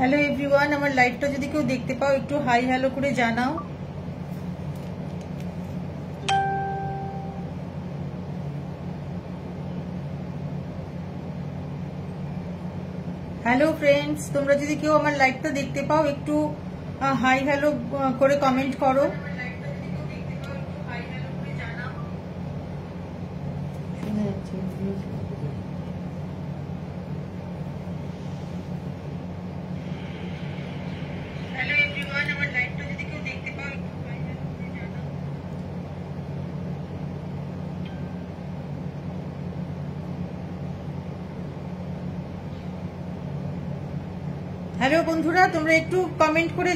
Hello everyone, আমার লাইভটা যদি কেউ দেখতে পাও একটু হাই হ্যালো করে জানাও। হ্যালো ফ্রেন্ডস, তোমরা যদি কেউ আমার লাইভটা দেখতে পাও একটু হাই হ্যালো করে কমেন্ট করো। হ্যালো বন্ধুরা, তোমরা একটু কমেন্ট করে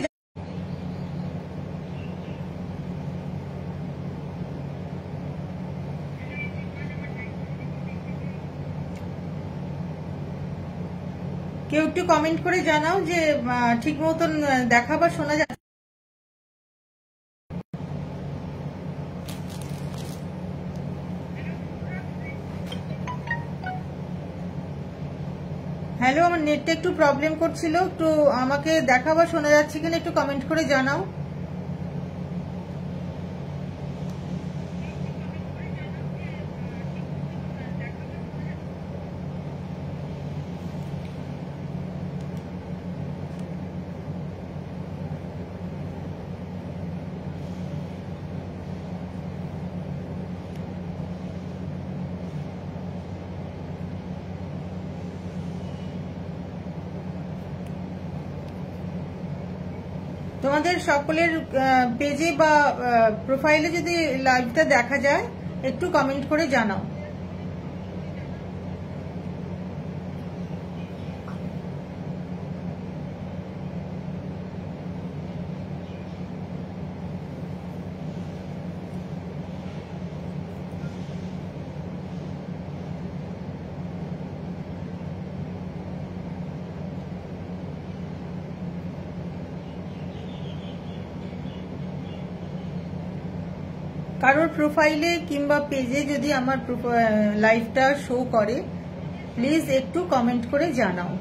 কেউ একটু কমেন্ট করে জানাও যে ঠিক মতন দেখা বা শোনা যাচ্ছে। হ্যালো, আমার নেটটা একটু প্রবলেম করছিল, একটু আমাকে দেখা বা শোনা যাচ্ছে কিনা একটু কমেন্ট করে জানাও। তোমাদের সকলের পেজে বা প্রোফাইলে যদি লাইভটা দেখা যায় একটু কমেন্ট করে জানাও। কারোর প্রোফাইলে কিংবা পেজে যদি আমার লাইভটা শো করে প্লিজ একটু কমেন্ট করে জানাও।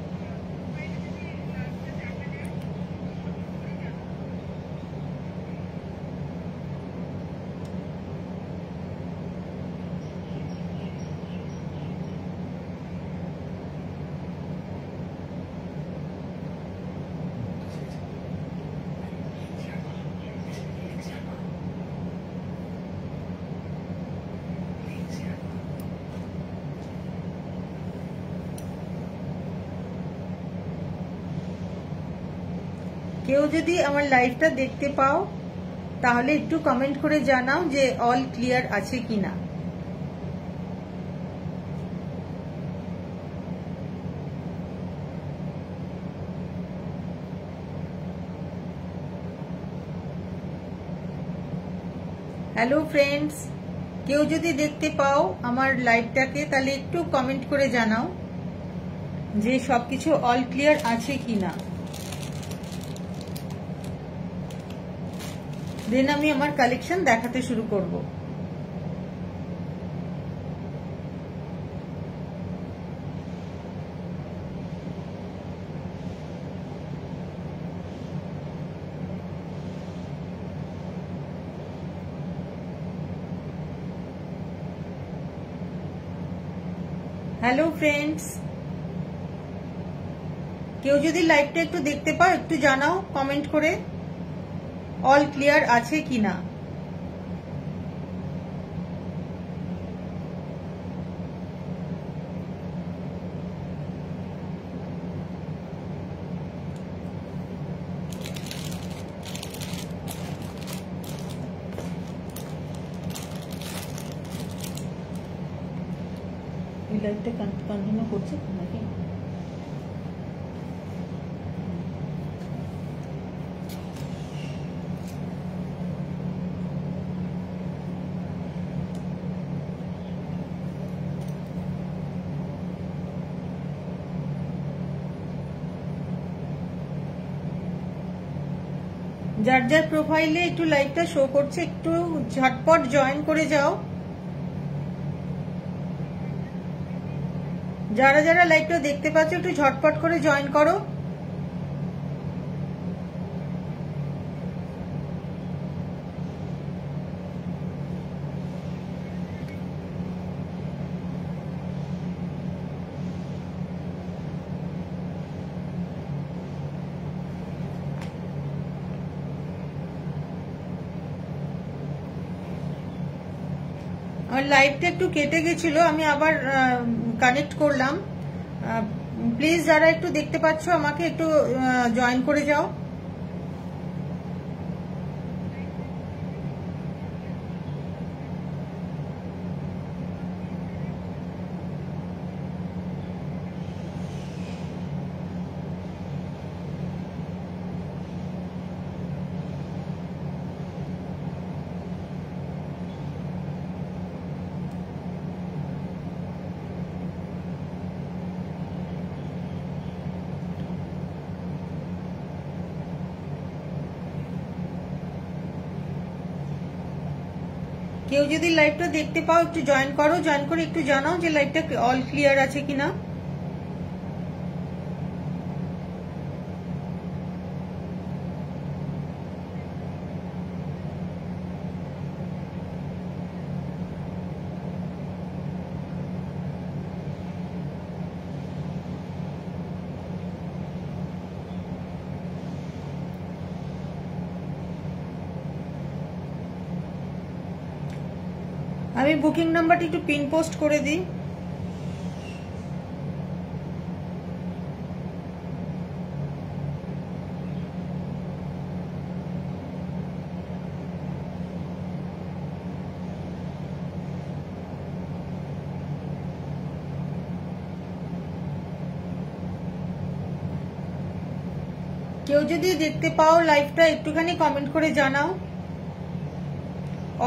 কেউ যদি আমার লাইভটা দেখতে পাও তাহলে একটু কমেন্ট করে জানাও যে অল ক্লিয়ার আছে কিনা। হ্যালো ফ্রেন্ডস, কেউ যদি দেখতে পাও আমার লাইভটাকে তাহলে একটু কমেন্ট করে জানাও যে সবকিছু অল ক্লিয়ার আছে কিনা। দেন আমি আমার কালেকশন দেখাতে শুরু করব। হ্যালো ফ্রেন্ডস, কেউ যদি লাইভটা একটু দেখতে পাও একটু জানাও কমেন্ট করে অল ক্লিয়ার আছে কিনা। এই লাইভটা কন্টিনিউ করছে নাকি? যার যার প্রোফাইলে একটু লাইভটা শো করছে একটু ঝটপট জয়েন করে যাও। যারা যারা লাইভটা দেখতে পাচ্ছ একটু ঝটপট করে জয়েন করো। আমার লাইভটা একটু কেটে গেছিল, আমি আবার কানেক্ট করলাম। প্লিজ যারা একটু দেখতে পাচ্ছ আমাকে একটু জয়েন করে যাও। কেউ যদি লাইভটা দেখতে পাও একটু জয়েন করো, জয়েন করে একটু জানাও যে লাইভটা অল ক্লিয়ার আছে কিনা। আমি বুকিং নাম্বারটা একটু পিন পোস্ট করে দিই। কেউ যদি দেখতে পাও লাইভটা একটুখানি কমেন্ট করে জানাও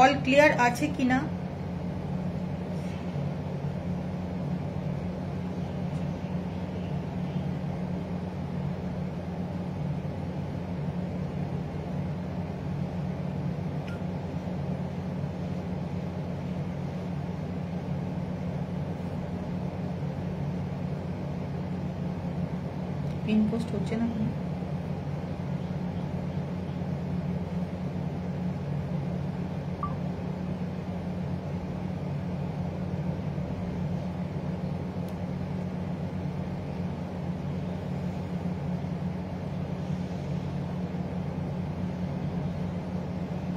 অল ক্লিয়ার আছে কিনা। পিন পোস্ট হচ্ছে না কেন?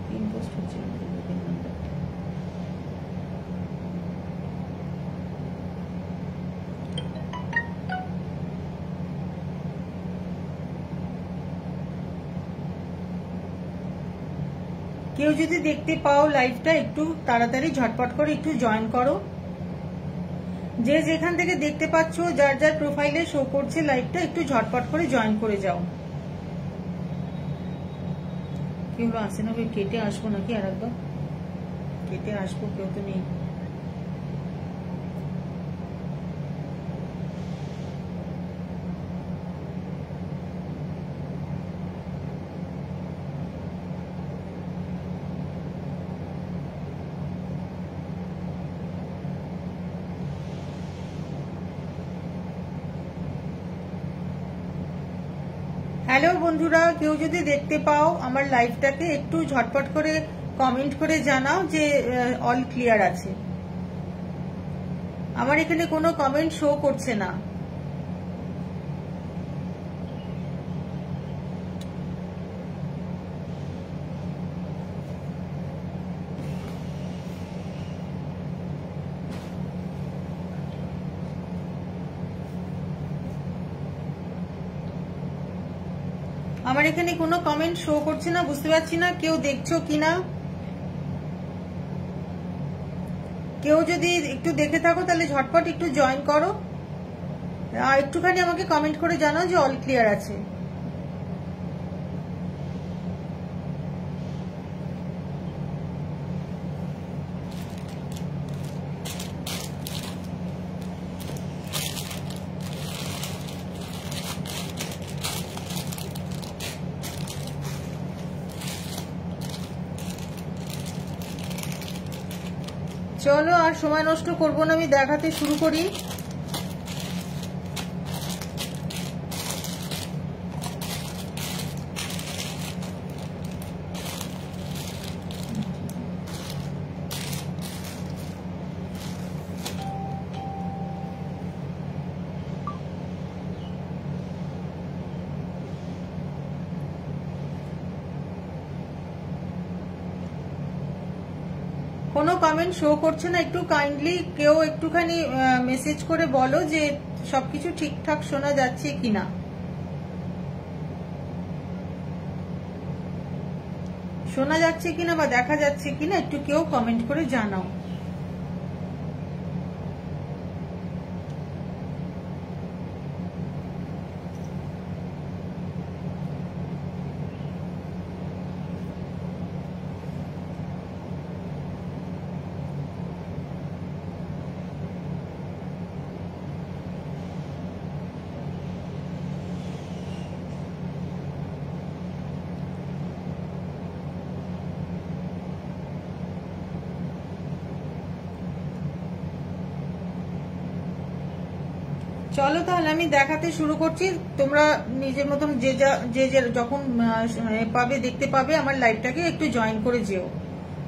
পিন পোস্ট হচ্ছে না বুকিং নাম্বার। কেউ যদি দেখতে পাও লাইভটা একটু তাড়াতাড়ি ঝটপট করে একটু জয়েন করো। যে যেখান থেকে দেখতে পাচ্ছ যার যার প্রোফাইলে শো করছে লাইভটা একটু ঝটপট করে জয়েন করে যাও। কেউ আসে না, কেটে আসবো নাকি আর একবার? কেটে আসবো, কেউ তো নেই। হ্যালো বন্ধুরা, কেউ যদি দেখতে পাও আমার লাইভটাকে একটু ঝটপট করে কমেন্ট করে জানাও যে অল ক্লিয়ার আছে। আমার এখানে কোনো কমেন্ট শো করছে না। আমার এখানে কোনো কমেন্ট শো করছে না, বুঝতে পারছি না কেউ দেখছো কিনা। কেউ যদি একটু দেখে থাকো তাহলে ঝটপট একটু জয়েন করো, একটুখানি আমাকে কমেন্ট করে জানাও যে অল ক্লিয়ার আছে। চলো আর সময় নষ্ট করবো না, আমি দেখাতে শুরু করি। কোনো কমেন্ট শো করছে না, একটু কাইন্ডলি কেউ একটুখানি মেসেজ করে বলো যে সবকিছু ঠিকঠাক শোনা যাচ্ছে কিনা। শোনা যাচ্ছে কিনা বা দেখা যাচ্ছে কিনা একটু কেউ কমেন্ট করে জানাও। চলো তাহলে আমি দেখাতে শুরু করছি, তোমরা নিজের মতন যে যখন পাবে দেখতে পাবে আমার লাইভটাকে একটু জয়েন করে যেও।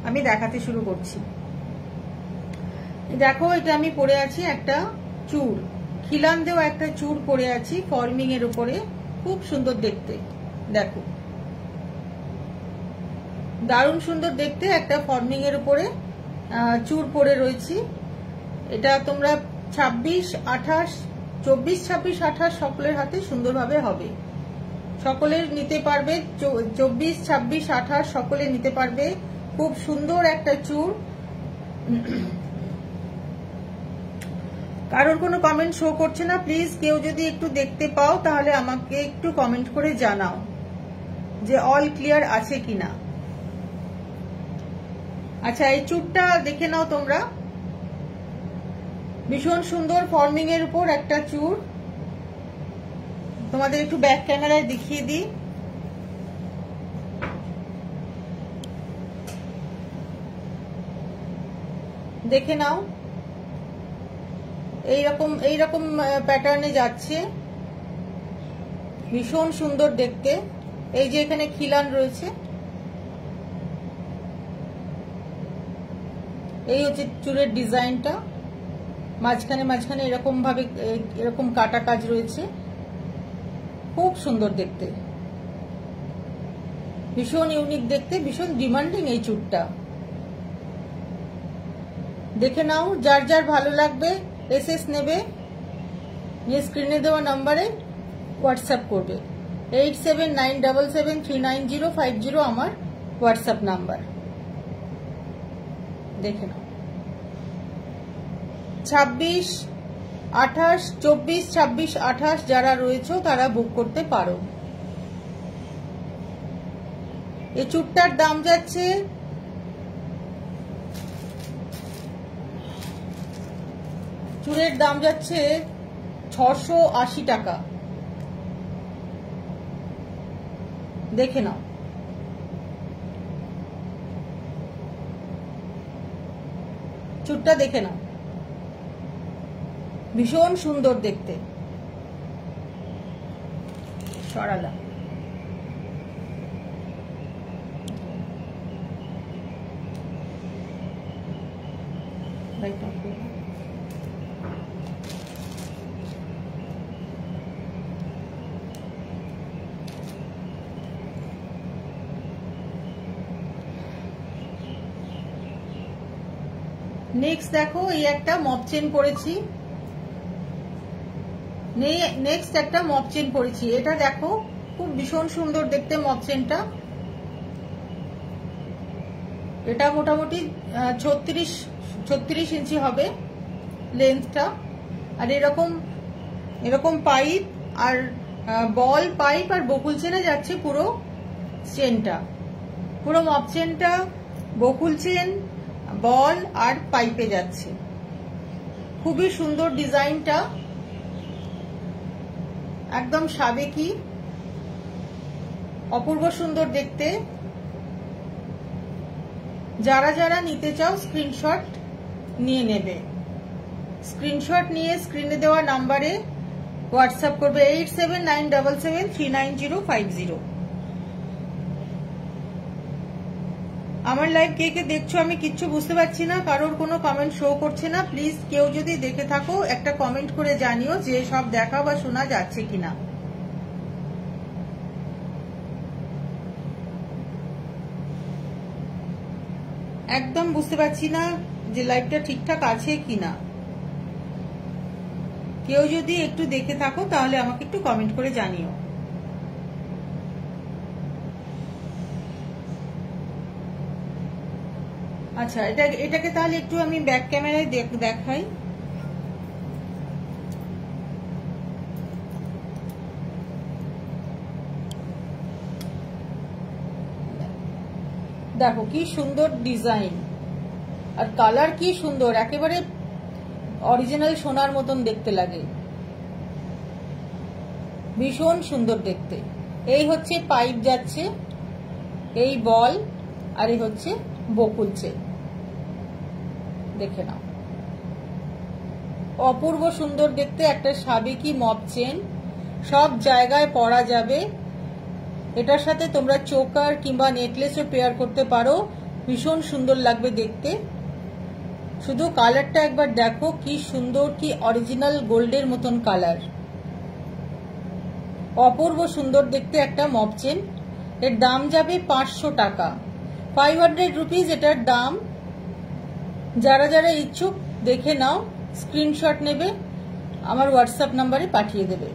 আমি দেখাতে শুরু করছি। দেখো এটা আমি পরে আছি একটা চূড়, খিলান দেওয়া একটা চূড় পরে আছি ফর্মিং এর উপরে, খুব সুন্দর দেখতে। দেখো দারুণ সুন্দর দেখতে একটা ফর্মিং এর উপরে চূড় পরে রয়েছি। এটা তোমরা 26, 28, 24, 26, 28 সকলের হাতে সুন্দরভাবে হবে, সকলের নিতে পারবে। 24, 26, 28 সকলে নিতে পারবে। খুব সুন্দর একটা চূড়। কারোর কোনো কমেন্ট শো করছে না, প্লিজ কেউ যদি একটু দেখতে পাও তাহলে আমাকে একটু কমেন্ট করে জানাও যে অল ক্লিয়ার আছে কিনা। আচ্ছা এই চূড়টা দেখে নাও তোমরা, ভীষণ সুন্দর ফর্মিং এর উপর একটা চূড়। তোমাদের একটু ব্যাক ক্যামেরায় দেখিয়ে দিই। দেখে নাও এইরকম প্যাটার্নে যাচ্ছে, ভীষণ সুন্দর দেখতে। এই যে এখানে খিলান রয়েছে, এই হচ্ছে চুলের ডিজাইনটা। মাঝখানে এরকম ভাবে এরকম কাটা কাজ রয়েছে, খুব সুন্দর দেখতে, ভীষণ ইউনিক দেখতে, ভীষণ ডিমান্ডিং এই চুলটা। দেখে নাও, যার যার ভালো লাগবে এসএস নেবে, নিয়ে স্ক্রিনে দেওয়া নাম্বারে হোয়াটসঅ্যাপ করবে। 8797739050 আমার হোয়াটসঅ্যাপ নাম্বার। দেখে নাও 26, 28, 24, 26, 28 যারা রয়েছে তারা বুক করতে পারো। এই চুড়টার দাম যাচ্ছে চুড়ের দাম যাচ্ছে 680 টাকা। দেখে নাও, চুড়টা দেখে নাও, ভীষণ সুন্দর দেখতে। সরালাম, নেক্সট দেখো এই একটা মপ চেন পরেছি, নেক্সট একটা মপ চেন পরেছি। এটা দেখো খুব ভীষণ সুন্দর দেখতে মপ চেনটা। এটা মোটামুটি 36 ইঞ্চি হবে লেন্থটা। আর এরকম পাইপ আর বল পাইপ আর বকুল চেনে যাচ্ছে পুরো চেনটা, পুরো মপ চেনটা বকুল চেন, বল আর পাইপে যাচ্ছে। খুবই সুন্দর ডিজাইনটা, একদম সাবেকি, অপূর্ব সুন্দর দেখতে। যারা যারা নিতে চাও স্ক্রিনশট নিয়ে নেবে, স্ক্রিনশট নিয়ে স্ক্রিনে দেওয়া নাম্বারে হোয়াটসঅ্যাপ করবে 8797739050। আমার লাইভ কে কে দেখছো আমি কিচ্ছু বুঝতে পারছি না, কারোর কোনো কমেন্ট শো করছে না। প্লিজ কেউ যদি দেখে থাকো একটা কমেন্ট করে জানিও যে সব দেখা বা শোনা যাচ্ছে কিনা। একদম বুঝতে পারছি না যে লাইভটা ঠিকঠাক আছে কিনা। কেউ যদি একটু দেখে থাকো তাহলে আমাকে একটু কমেন্ট করে জানিও। আচ্ছা, এটাকে তাহলে একটু আমি ব্যাক ক্যামেরায় দেখাই। দেখো কি সুন্দর ডিজাইন, আর কালার কি সুন্দর, একেবারে অরিজিনাল সোনার মতন দেখতে লাগে, ভীষণ সুন্দর দেখতে। এই হচ্ছে পাইপ যাচ্ছে, এই বল, আর এই হচ্ছে বকুল চেন। দেখে নাও, অপূর্ব সুন্দর দেখতে একটা সাবেকি মপ চেন, সব জায়গায় পরা যাবে। এটার সাথে তোমরা চোকার কিংবা নেকলেসও পেয়ার করতে পারো, ভীষণ সুন্দর লাগবে দেখতে। শুধু কালারটা একবার দেখো কি সুন্দর, কি অরিজিনাল গোল্ডের মতন কালার, অপূর্ব সুন্দর দেখতে একটা মপ চেন। এর দাম যাবে 500 টাকা, 500 রুপিস এটার দাম। যারা যারা ইচ্ছুক দেখে নাও, স্ক্রিনশট নেবে, আমার হোয়াটসঅ্যাপ নাম্বারে পাঠিয়ে দেবে।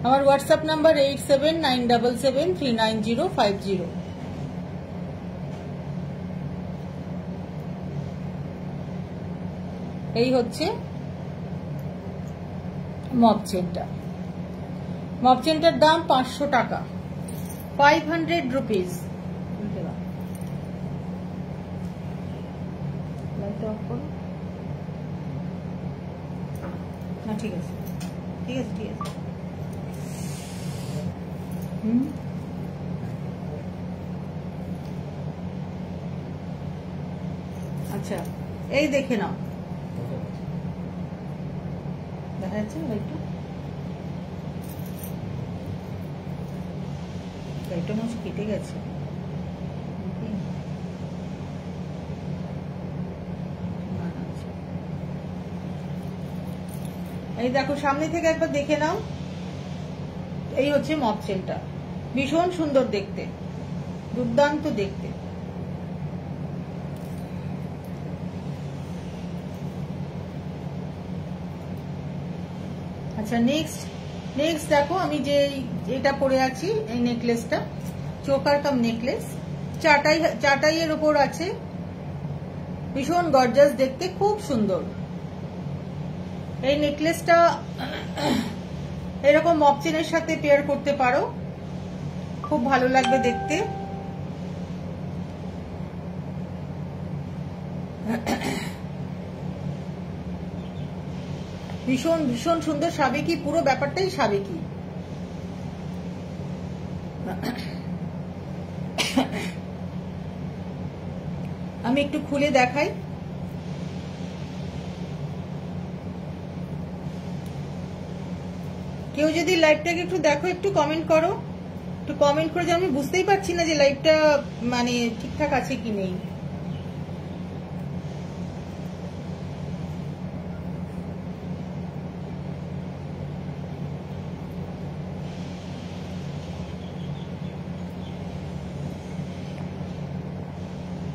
আমার হোয়াটসঅ্যাপ নাম্বার 8797739050। এই হচ্ছে মপ চেনটা। মপ চেনটার দাম 500 টাকা, 500 রুপিস। না ঠিক আছে, ঠিক আছে, ঠিক আছে। আচ্ছা, এই দেখে নাও, দেখা যাচ্ছে একটু, লাইটটা মনে হচ্ছে কেটে গেছে। এই দেখো, সামনে থেকে একবার দেখে নাও, এই হচ্ছে মপ চেনটা, ভীষণ সুন্দর দেখতে, দুর্দান্ত দেখতে। আচ্ছা, নেক্সট দেখো, আমি যে এটা পরে আছি, এই নেকলেসটা চোকার কাম নেকলেস, চাটাইয়ের উপর আছে, ভীষণ গর্জাস দেখতে, খুব সুন্দর। এই নেকলেসটা এরকম মপ চেনের সাথে পেয়ার করতে পারো, খুব ভালো লাগবে দেখতে। ভীষণ ভীষণ সুন্দর, সাবেকি, পুরো ব্যাপারটাই সাবেকি। আমি একটু খুলে দেখাই। কেউ যদি লাইভটাকে একটু দেখো, একটু কমেন্ট করো, একটু কমেন্ট করে, যে আমি বুঝতেই পারছি না যে লাইভটা মানে ঠিকঠাক আছে কি নেই।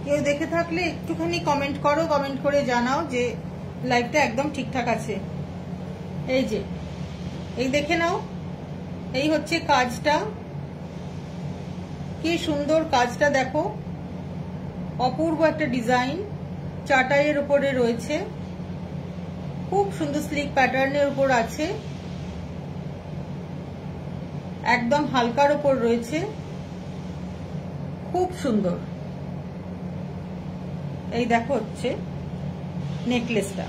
কেউ দেখে থাকলে একটুখানি কমেন্ট করো, কমেন্ট করে জানাও যে লাইভটা একদম ঠিকঠাক আছে। এই যে, এই দেখে নাও, এই হচ্ছে কাজটা, কি সুন্দর কাজটা দেখো, অপূর্ব একটা ডিজাইন, চাটাইয়ের উপরে রয়েছে, খুব সুন্দর স্লিক প্যাটার্নের উপর আছে, একদম হালকার উপর রয়েছে, খুব সুন্দর। এই দেখো হচ্ছে নেকলেসটা,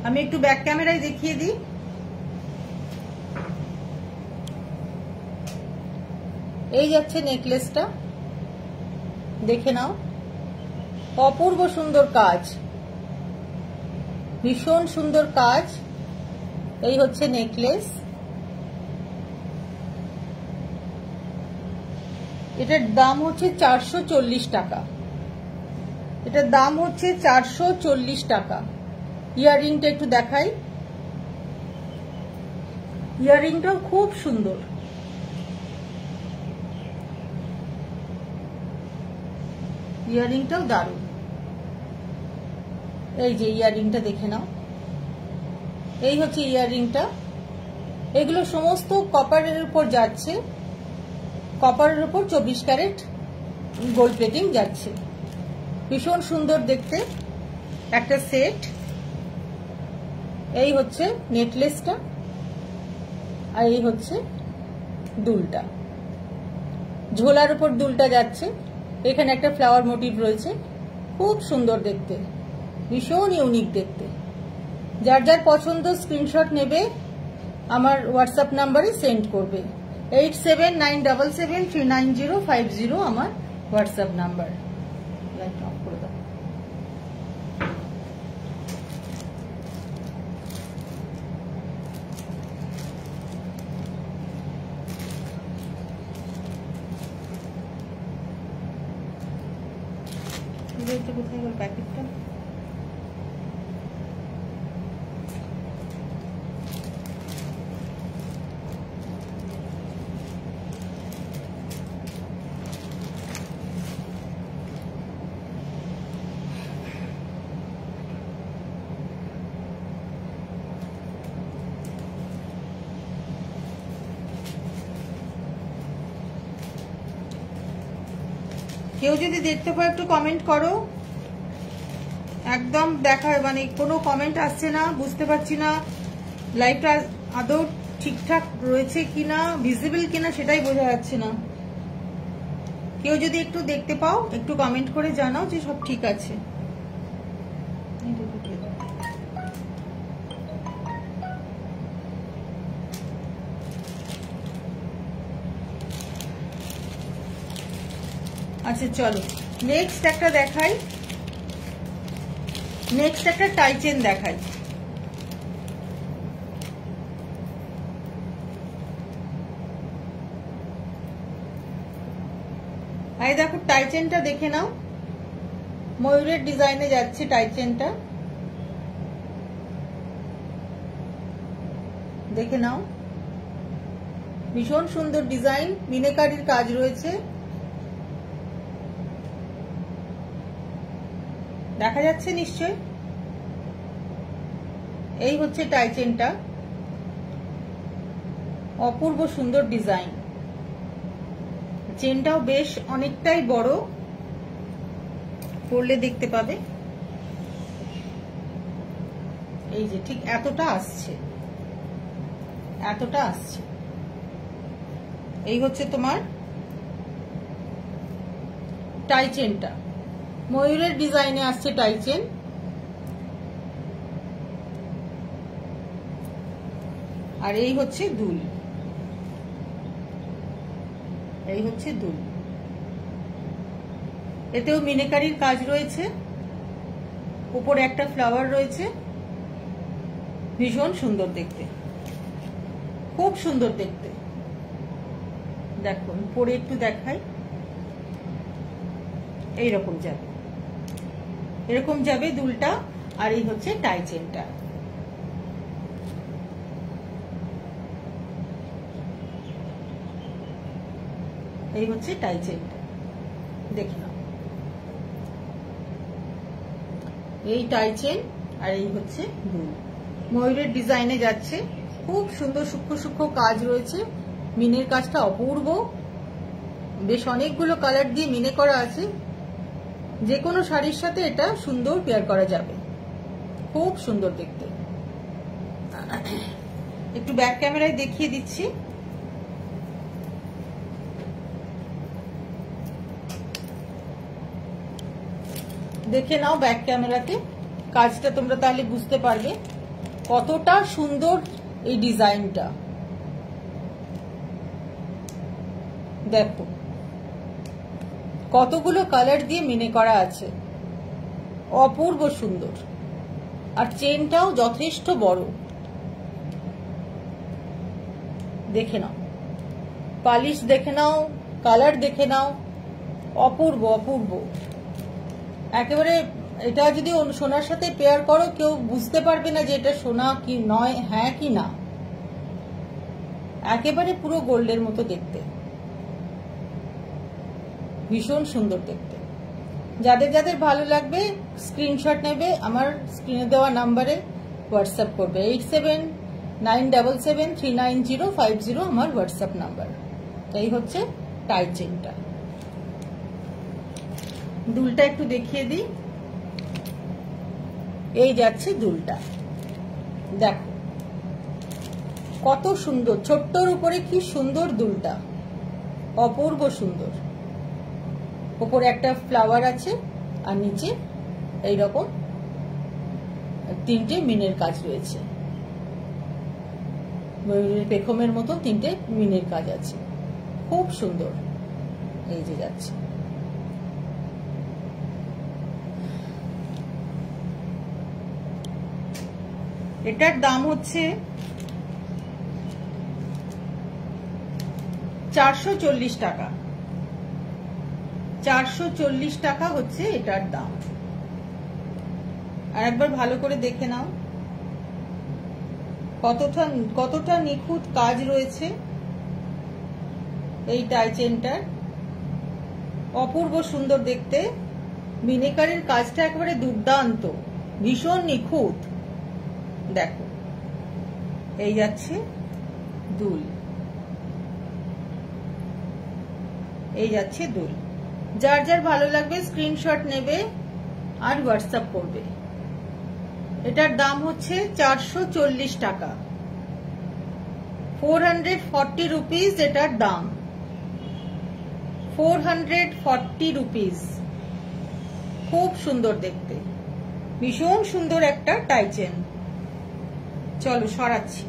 আমি একটু ব্যাক ক্যামেরায় দেখিয়ে দিই। এই যাচ্ছে নেকলেসটা, দেখে নাও, অপূর্ব সুন্দর কাজ, ভীষণ সুন্দর কাজ। এই হচ্ছে নেকলেস, এটার দাম হচ্ছে 440 টাকা, এটার দাম হচ্ছে 440 টাকা। ইয়াররিংটা একটু দেখাই, ইয়াররিংটাও খুব সুন্দর, ইয়াররিংটাও দারুণ। এই যে ইয়াররিংটা দেখে নাও, এই হচ্ছে ইয়াররিংটা। এগুলো সমস্ত কপারের উপর যাচ্ছে, কপারের উপর 24 ক্যারেট গোল্ড প্লেটিং যাচ্ছে। ভীষণ সুন্দর দেখতে একটা সেট। এই হচ্ছে নেকলেসটা, আর এই হচ্ছে দুলটা। ঝোলার উপর দুলটা যাচ্ছে। এখানে একটা ফ্লাওয়ার মোটিভ রয়েছে, খুব সুন্দর দেখতে, ভীষণ ইউনিক দেখতে। যার যার পছন্দ স্ক্রিনশট নেবে, আমার হোয়াটসঅ্যাপ নাম্বারে সেন্ড করবে। 8797739050 আমার হোয়াটসঅ্যাপ নাম্বার। লাইট অফ করে দাও। কোথায় গেল প্যাকেটটা? কেউ যদি দেখতে পাও একটু কমেন্ট করো। একদম দেখা মানে কোনো কমেন্ট আসছে না, বুঝতে পারছি না লাইভটা আদৌ ঠিকঠাক রয়েছে কিনা, ভিজিবল কিনা সেটাই বোঝা যাচ্ছে না। কেউ যদি একটু দেখতে পাও একটু কমেন্ট করে জানাও যে সব ঠিক আছে। আচ্ছা চলো নেক্সট একটা দেখাই, নেক্সট একটা টাই চেন দেখাই। এই দেখো টাই চেনটা দেখে নাও, ময়ূরের ডিজাইনে যাচ্ছে টাই চেনটা, দেখে নাও। ভীষণ সুন্দর ডিজাইন, মিনেকারির কাজ রয়েছে, দেখা যাচ্ছে নিশ্চয়। এই হচ্ছে টাই চেনটা, অপূর্ব সুন্দর ডিজাইন। চেনটাও বেশ অনেকটাই বড়, পরলে দেখতে পাবে। এই যে ঠিক এতটা আসছে, এতটা আসছে। এই হচ্ছে তোমার টাই চেনটা, ময়ূরের ডিজাইনে আসছে টাই চেন। আর এই হচ্ছে দুল, এই হচ্ছে দুল। এতেও মিনেকারির কাজ রয়েছে, উপরে একটা ফ্লাওয়ার রয়েছে, ভীষণ সুন্দর দেখতে, খুব সুন্দর দেখতে। দেখো পরে একটু দেখাই, এইরকম যাবে, এরকম যাবে দুলটা। আর এই হচ্ছে টাই চেনটা। এই হচ্ছে টাই চেনটা, দেখে নাও। এই টাই চেন আর এই হচ্ছে দুল, ময়ূরের ডিজাইনে যাচ্ছে, খুব সুন্দর সূক্ষ্ম সূক্ষ্ম কাজ রয়েছে। মিনের কাজটা অপূর্ব, বেশ অনেকগুলো কালার দিয়ে মিনে করা আছে। যে কোনো শাড়ির সাথে এটা সুন্দর পেয়ার করা যাবে, খুব সুন্দর দেখতে। একটু ব্যাক ক্যামেরায় দেখিয়ে দিচ্ছি। দেখে নাও ব্যাক ক্যামেরাতে কাজটা, তোমরা তাহলে বুঝতে পারবে কতটা সুন্দর এই ডিজাইনটা। দেখো কতগুলো কালার দিয়ে মিনে করা আছে, অপূর্ব সুন্দর। আর চেনটাও যথেষ্ট বড়, দেখে নাও, পালিশ দেখে নাও, কালার দেখে নাও, অপূর্ব অপূর্ব একেবারে। এটা যদি সোনার সাথে পেয়ার করো কেউ বুঝতে পারবে না যে এটা সোনা কি নয়, হ্যাঁ কি না, একেবারে পুরো গোল্ডের মতো দেখতে, ভীষণ সুন্দর দেখতে। যাদের যাদের ভালো লাগবে স্ক্রিনশট নেবে, আমার স্ক্রিনে দেওয়া নাম্বারে হোয়াটসঅ্যাপ করবে। 8797739050 আমার হোয়াটসঅ্যাপ নাম্বার। এই হচ্ছে টাই চেনটা। দুলটা একটু দেখিয়ে দিই। এই যাচ্ছে দুলটা, দেখো কত সুন্দর, ছোট্টর উপরে কি সুন্দর দুলটা, অপূর্ব সুন্দর। উপরে একটা ফ্লাওয়ার আছে আর নিচে এইরকম 3টে মিনের কাজ রয়েছে, ময়ূরের পেখমের মতো 3টে মিনের কাজ আছে, খুব সুন্দর। এই যে যাচ্ছে, এটার দাম হচ্ছে 440 টাকা। 440 টাকা হচ্ছে এটার দাম। আর একবার ভালো করে দেখে নাও কতটা নিখুঁত কাজ রয়েছে এই টাই চেনটার, অপূর্ব সুন্দর দেখতে। মিনেকারির কাজটা একেবারে দুর্দান্ত, ভীষণ নিখুঁত। দেখো এই যাচ্ছে দুল, এই যাচ্ছে দুল। যার যার ভালো লাগবে স্ক্রিনশট নেবে আর হোয়াটসঅ্যাপ করবে। এটার দাম হচ্ছে 440 টাকা, 440 রুপিস এটার দাম, 440 রুপিস। খুব সুন্দর দেখতে, ভীষণ সুন্দর একটা টাই চেন। চলো সরাচ্ছি,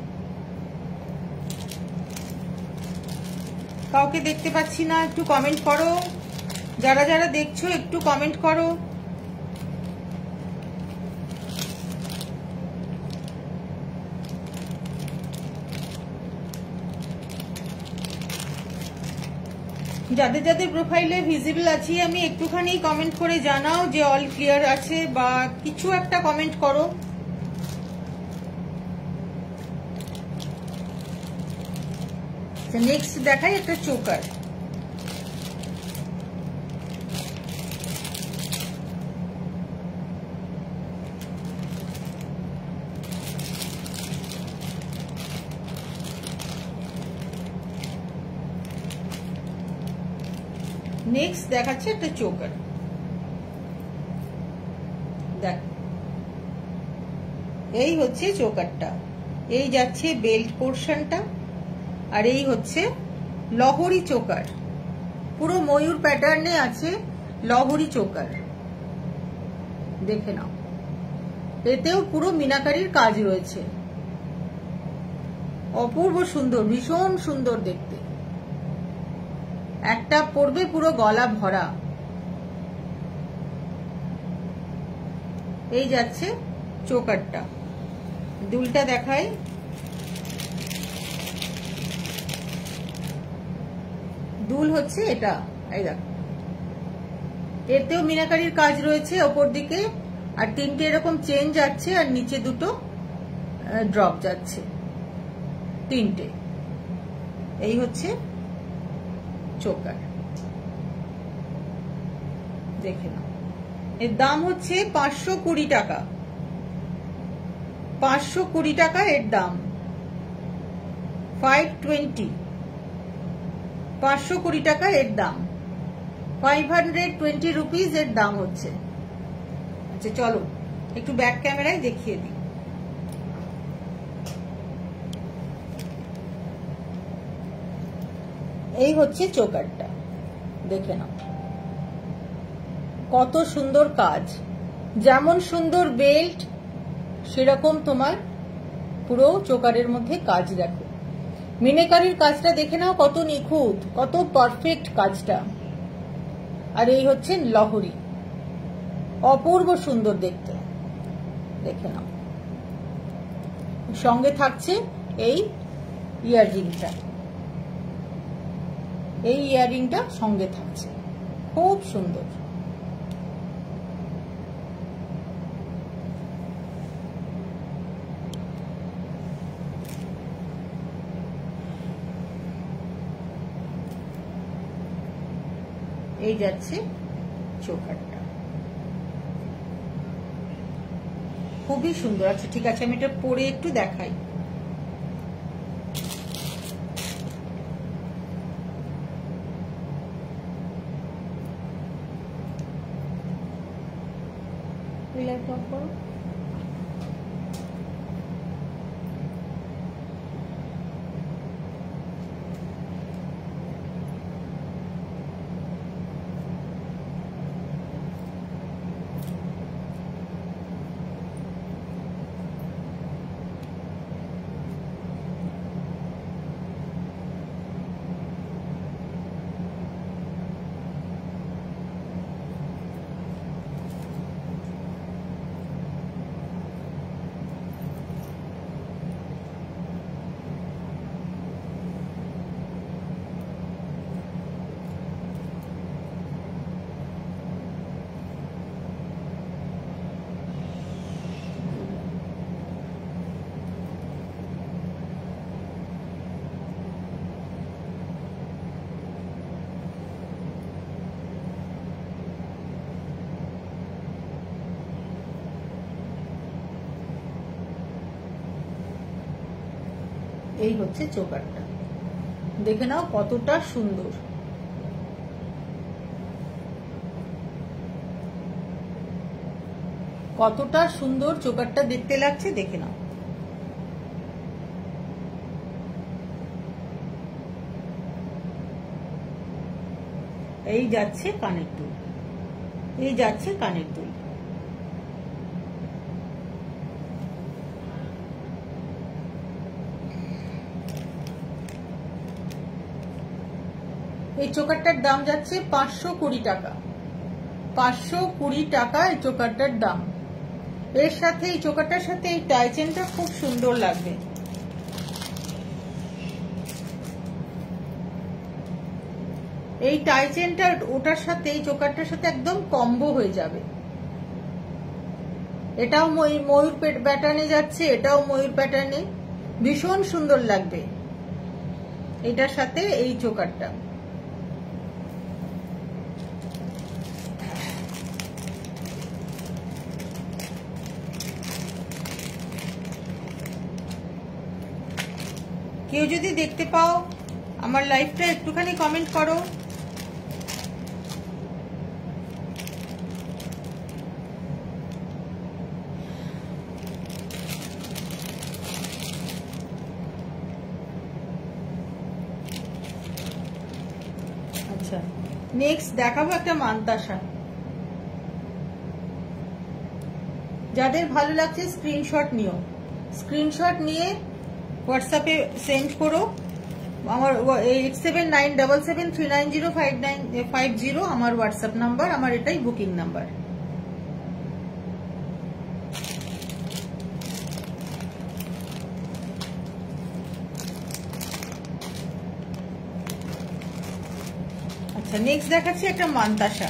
কাউকে দেখতে পাচ্ছি না, একটু কমেন্ট করো। যারা যারা দেখছো একটু কমেন্ট করো। যাদের যাদের প্রোফাইলে ভিজিবল আছি আমি, একটুখানি কমেন্ট করে জানাও যে অল ক্লিয়ার আছে, বা কিছু একটা কমেন্ট করো। নেক্সট দেখাই একটা চোকার। নেক্সট দেখাচ্ছে একটা চোকার, দেখ এই হচ্ছে চোকারটা। এই যাচ্ছে বেল্ট পোর্শনটা, আর এই হচ্ছে লহরি চোকার, পুরো ময়ূর প্যাটার্নে আছে লহরি চোকার। দেখে নাও, এতেও পুরো মিনাকারির কাজ রয়েছে, অপূর্ব সুন্দর, ভীষণ সুন্দর দেখতে। একটা পড়বে পুরো গলা ভরা। এই যাচ্ছে চোকারটা। দুলটা দেখাই, দুল হচ্ছে এটা। এই দেখো, এতেও মিনাকারির কাজ রয়েছে ওপর দিকে, আর 3টে এরকম চেন যাচ্ছে, আর নিচে 2টো ড্রপ যাচ্ছে, 3টে। এই হচ্ছে চোকার, দেখে নাও। এর দাম হচ্ছে 520 টাকা, 520 টাকা এর দাম, 520, 520 টাকা এর দাম, 520 রুপিস এর দাম হচ্ছে। আচ্ছা চলো একটু ব্যাক ক্যামেরায় দেখিয়ে দিই। এই হচ্ছে চোকারটা, দেখে নাও কত সুন্দর কাজ। যেমন সুন্দর বেল্ট, সেরকম তোমার পুরো চোকারের মধ্যে কাজ। দেখো মিনেকারির কাজটা দেখে নাও, কত নিখুঁত, কত পারফেক্ট কাজটা। আর এই হচ্ছে লহরি, অপূর্ব সুন্দর দেখতে, দেখে নাও। সঙ্গে থাকছে এই ইয়াররিংটা, এই ইয়াররিংটা সঙ্গে থাকছে, খুব সুন্দর। এই যাচ্ছে চোকারটা। খুবই সুন্দর। আচ্ছা ঠিক আছে, আমি এটা পরে একটু দেখাই। এই হচ্ছে চোকারটা, দেখে নাও কতটা সুন্দর। কতটা সুন্দর চোকারটা দেখতে লাগছে, দেখে নাও। এই যাচ্ছে কানের দুল, এই যাচ্ছে কানের দুল। এই চোকারটার দাম যাচ্ছে 520 টাকা। 520 টাকা এই চোকারটার দাম। এর সাথে এই চোকারটার সাথে এই টাই চেনটা খুব সুন্দর লাগবে। এই টাই চেনটা ওটার সাথে এই চোকারটার সাথে একদম কম্বো হয়ে যাবে। এটাও ময়ূর প্যাটার্নে যাচ্ছে, এটাও ময়ূর প্যাটার্নে, ভীষণ সুন্দর লাগবে এটার সাথে এই চোকারটা। কেউ যদি দেখতে পাও আমার লাইভটা একটুখানি কমেন্ট করো। আচ্ছা নেক্সট দেখাবো একটা মান্তাসা। যাদের ভালো লাগছে স্ক্রিনশট নিও, স্ক্রিনশট নিয়ে হোয়াটসঅ্যাপে সেন্ড করো। আমার 879773905950 আমার হোয়াটসঅ্যাপ নাম্বার, আমার এটাই বুকিং নাম্বার। আচ্ছা নেক্সট দেখাচ্ছি একটা মান্তাসা।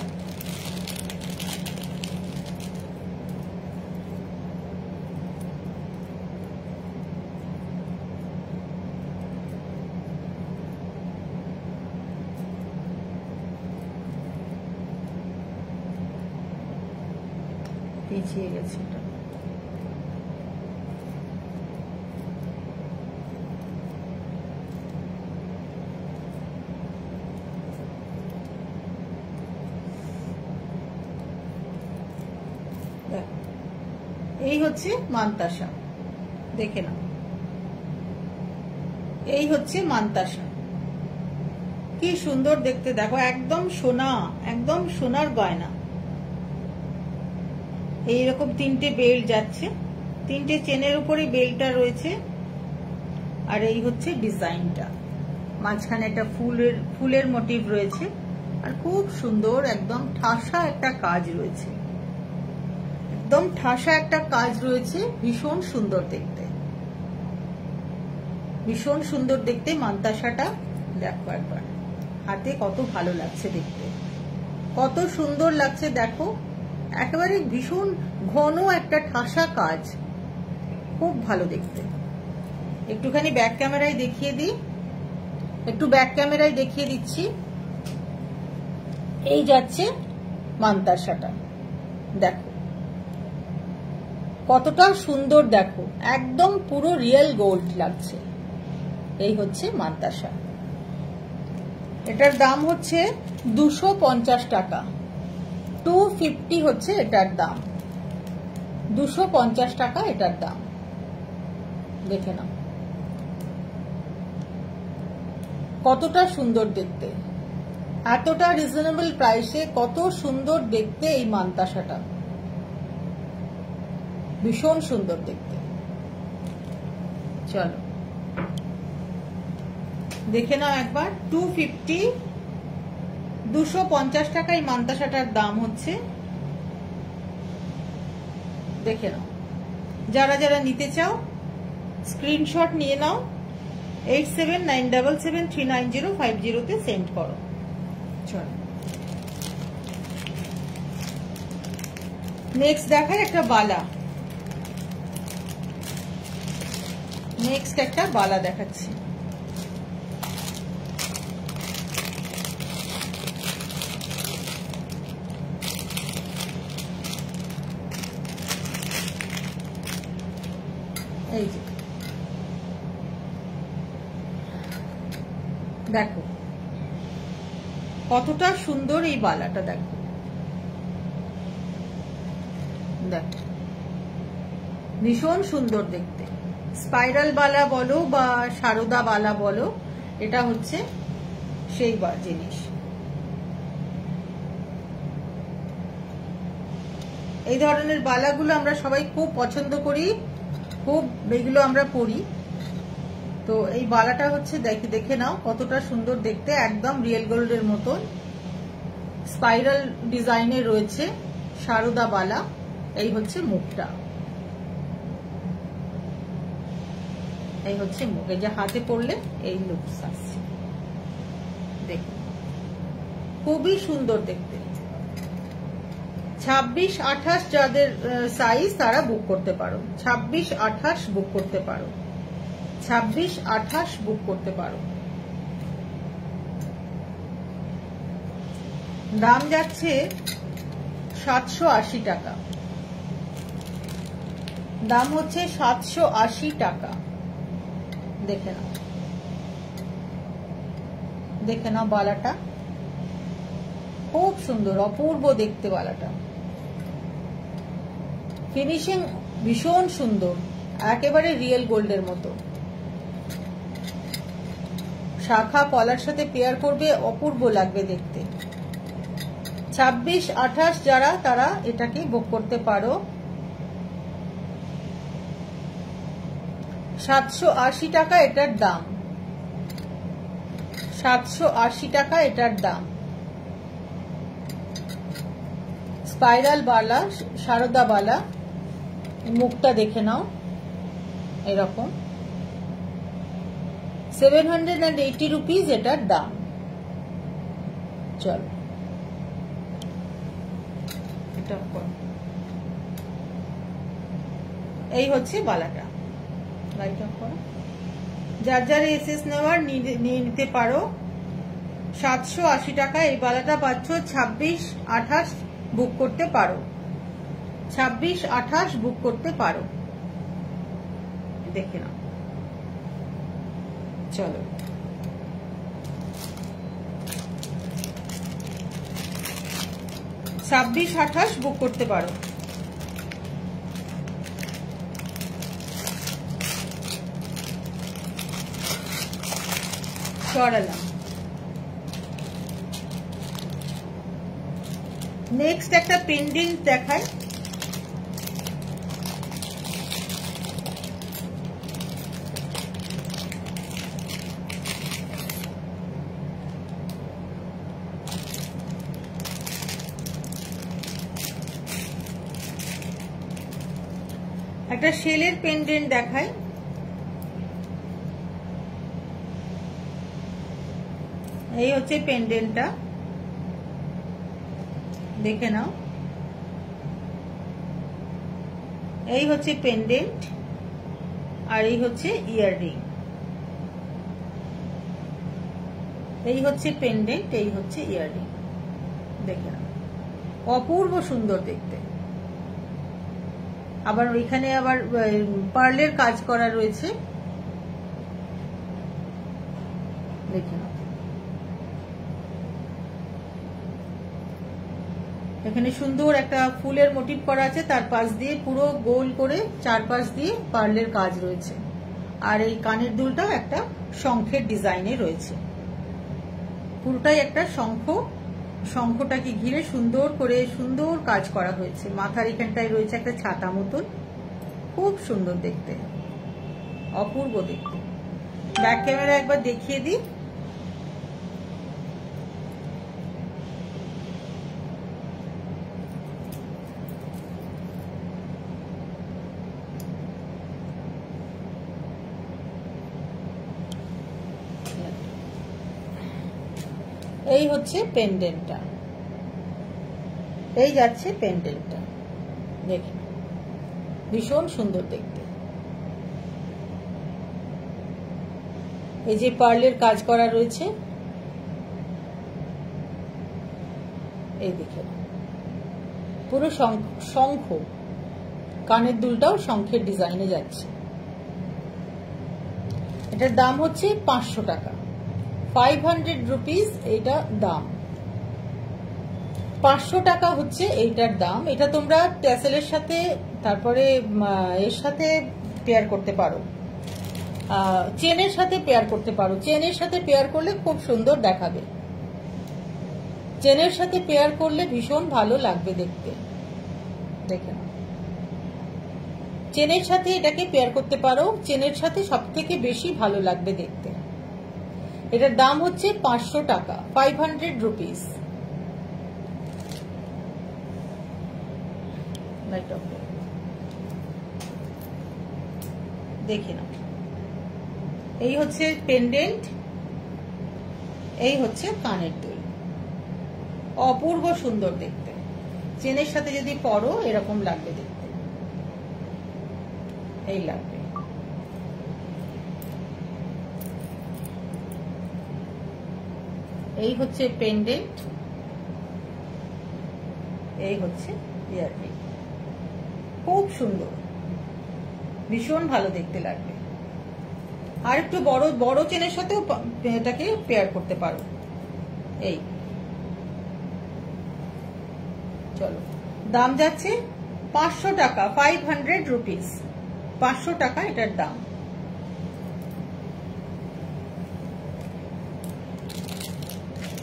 পিছিয়ে গেছে এটা। এই হচ্ছে মান্তাসা, দেখে নাও। এই হচ্ছে মান্তাসা, কি সুন্দর দেখতে, দেখো একদম সোনা, একদম সোনার গয়না। এইরকম তিনটে বেল্ট যাচ্ছে, তিনটে চেনের উপরে বেল্টটা রয়েছে। আর এই হচ্ছে ডিজাইনটা, মাঝখানে একটা ফুলের মোটিভ রয়েছে, আর খুব সুন্দর একদম ঠাসা একটা কাজ রয়েছে, একদম ঠাসা একটা কাজ রয়েছে। ভীষণ সুন্দর দেখতে, ভীষণ সুন্দর দেখতে মান্তাসাটা। দেখো একবার হাতে কত ভালো লাগছে দেখতে, কত সুন্দর লাগছে দেখো। একেবারে ভীষণ ঘন একটা ঠাসা কাজ, খুব ভালো দেখতে। একটুখানি ব্যাক ক্যামেরায় দেখিয়ে দিই, একটু ব্যাক ক্যামেরায় দেখিয়ে দিচ্ছি। এই যাচ্ছে মান্তাসাটা, দেখো কতটা সুন্দর দেখো, একদম পুরো রিয়েল গোল্ড লাগছে। এই হচ্ছে মান্তাসা। এটার দাম হচ্ছে 250 টাকা, 250 হচ্ছে এটার দাম, 250 টাকা এটার দাম। দেখে নাও কতটা সুন্দর দেখতে, এতটা রিজনেবল প্রাইসে কত সুন্দর দেখতে এই মান্তাসাটা, ভীষণ সুন্দর দেখতে। চলো দেখে নাও একবার। 250, 250 টাকা এই মান্তাসাটার দাম হচ্ছে। দেখে নাও, যারা যারা নিতে চাও স্ক্রিনশট নিয়ে নাও, 8797739050 তে সেন্ড করো। চলো নেক্সট দেখাই একটা বালা। নেক্সট একটা বালা দেখাচ্ছি। এই যে দেখো কতটা সুন্দর এই বালাটা, দেখো দেখো ভীষণ সুন্দর দেখতে। স্পাইরাল বালা বলো বা সারদা বালা বলো, এটা হচ্ছে সেই জিনিস। এই ধরনের বালাগুলো আমরা সবাই খুব পছন্দ করি, খুব এগুলো আমরা পরি। তো এই বালাটা হচ্ছে দেখে নাও কতটা সুন্দর দেখতে, একদম রিয়েল গোল্ডের মতন স্পাইরাল ডিজাইনে রয়েছে সারদা বালা। এই হচ্ছে মুখটা, এই হচ্ছে মুখ। এই যে হাতে পড়লে এই লুক আসছে, দেখুন খুবই সুন্দর দেখতে। 26-28 যাদের সাইজ তারা বুক করতে পারো, 26-28 বুক করতে পারো, 26-28 বুক করতে পারো। দাম যাচ্ছে 780 টাকা, দাম হচ্ছে 780 টাকা। দেখে নাও, দেখে নাও বালাটা খুব সুন্দর, অপূর্ব দেখতে বালাটা। ফিনিশিং ভীষণ সুন্দর, একেবারে রিয়েল গোল্ডের মতো। শাখা পলার সাথে পেয়ার করবে, অপূর্ব লাগবে দেখতে। 26-28 যারা তারা এটাকে বুক করতে পারো। 780 টাকা এটার দাম, 780 টাকা এটার দাম। স্পাইরাল বালা, সারদা বালা, মুখটা দেখে নাও এরকম। 780 রুপিস এটার দাম। চলো এটা এই হচ্ছে বালাটা। লাইট অফ করো। যার যার এসএস নেওয়ার নিয়ে নিতে পারো। 780 টাকা এই বালাটা পাচ্ছ। 26-28 বুক করতে পারো, 26-28 বুক করতে পারো। দেখে নাও। চলো 26-28 বুক করতে পারো। সরালাম। নেক্সট একটা পেন্ডেন্ট দেখায়। একটা শেলের পেন্ডেন্ট দেখায়। এই হচ্ছে পেন্ডেন্টটা, দেখে নাও। এই হচ্ছে পেন্ডেন্ট আর এই হচ্ছে ইয়াররিং। এই হচ্ছে পেন্ডেন্ট, এই হচ্ছে ইয়াররিং। দেখে নাও, অপূর্ব সুন্দর দেখতে। আবার এখানে আবার পার্লের কাজ করা রয়েছে, দেখে নাও। এখানে সুন্দর একটা ফুলের মোটিভ করা আছে, তার পাশ দিয়ে পুরো গোল করে চারপাশ দিয়ে পার্লের কাজ রয়েছে। আর এই কানের দুলটাও একটা শঙ্খের ডিজাইনে রয়েছে, পুরোটাই একটা শঙ্খটাকে ঘিরে সুন্দর করে সুন্দর কাজ করা হয়েছে। মাথার এখানটায় রয়েছে একটা ছাতা মতন, খুব সুন্দর দেখতে, অপূর্ব দেখতে। ব্যাক ক্যামেরা একবার দেখিয়ে দিই। এই হচ্ছে পেন্ডেন্টটা, এই যাচ্ছে পেন্ডেন্টটা, দেখুন ভীষণ সুন্দর দেখতে। এই যে পার্লের কাজ করা রয়েছে, এই দেখুন পুরো শঙ্খ, কানের দুলটাও শঙ্খের ডিজাইনে যাচ্ছে। এটার দাম হচ্ছে 500 টাকা, 500 রুপিস এটা দাম। 500 টাকা হচ্ছে এইটার দাম। এটা তোমরা ট্যাসেলের সাথে তারপরে এর সাথে পেয়ার করতে পারো, চেনের সাথে পেয়ার করতে পারো। চেনের সাথে পেয়ার করলে খুব সুন্দর দেখাবে, চেনের সাথে পেয়ার করলে ভীষণ ভালো লাগবে দেখতে। দেখে নাও, চেনের সাথে এটাকে পেয়ার করতে পারো, চেনের সাথে সব থেকে বেশি ভালো লাগবে দেখতে। এটার দাম হচ্ছে 500 টাকা, 500 রুপিস। দেখে নাও, এই হচ্ছে পেন্ডেন্ট, এই হচ্ছে কানের দুল, অপূর্ব সুন্দর দেখতে। চেনের সাথে যদি পরো এরকম লাগবে দেখতে, এই লাগবে। এই হচ্ছে পেন্ডেন্ট, এই হচ্ছে ইয়াররিং, খুব সুন্দর, ভীষণ ভালো দেখতে লাগবে। আর একটু বড় বড় চেনের সাথেও এটাকে পেয়ার করতে পারো। এই চলো, দাম যাচ্ছে 500 টাকা, 500 রুপিস, 500 টাকা এটার দাম।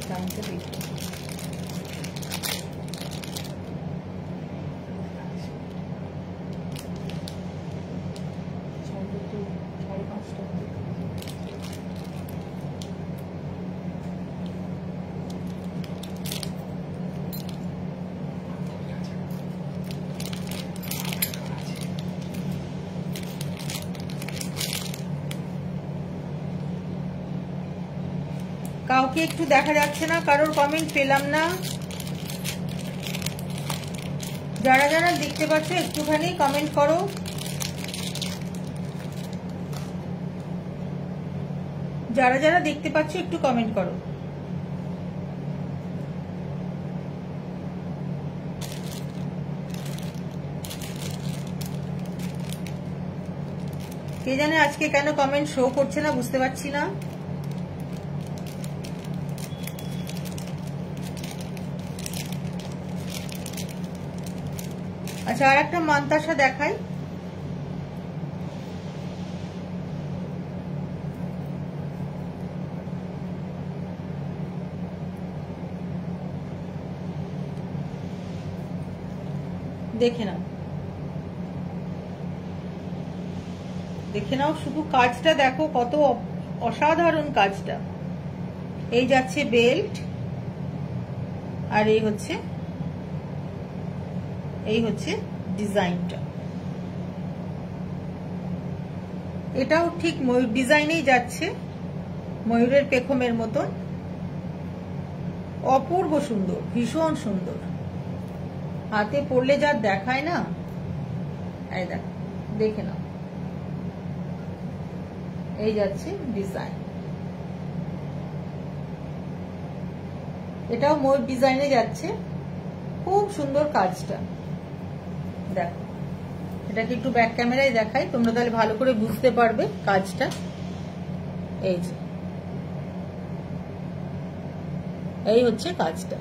দামটা দেখি, কাউকে একটু দেখা যাচ্ছে না, কারোর কমেন্ট পেলাম না। যারা যারা দেখতে পাচ্ছ একটুখানি কমেন্ট করো। যারা যারা দেখতে পাচ্ছ একটু কমেন্ট করো। কে জানে আজকে কেন কমেন্ট শো করছে না, বুঝতে পারছি না। আচ্ছা, আর একটা মান্তাসা দেখাই। দেখে নাও, দেখে নাও, শুধু কাজটা দেখো কত অসাধারণ কাজটা। এই যাচ্ছে বেল্ট, আর এই হচ্ছে ডিজাইনটা। এটাও ঠিক ময়ূর ডিজাইনেই যাচ্ছে, ময়ূরের পেখমের মতন, অপূর্ব সুন্দর, ভীষণ সুন্দর। হাতে পরলে যা দেখায় না, এই দেখো, দেখে নাও, এই যাচ্ছে ডিজাইন। এটাও ময়ূর ডিজাইনে যাচ্ছে, খুব সুন্দর কাজটা দেখো। এটাকে একটু ব্যাক ক্যামেরায় দেখাই, তোমরা তাহলে ভালো করে বুঝতে পারবে কাজটা। এই যে এই হচ্ছে কাজটা,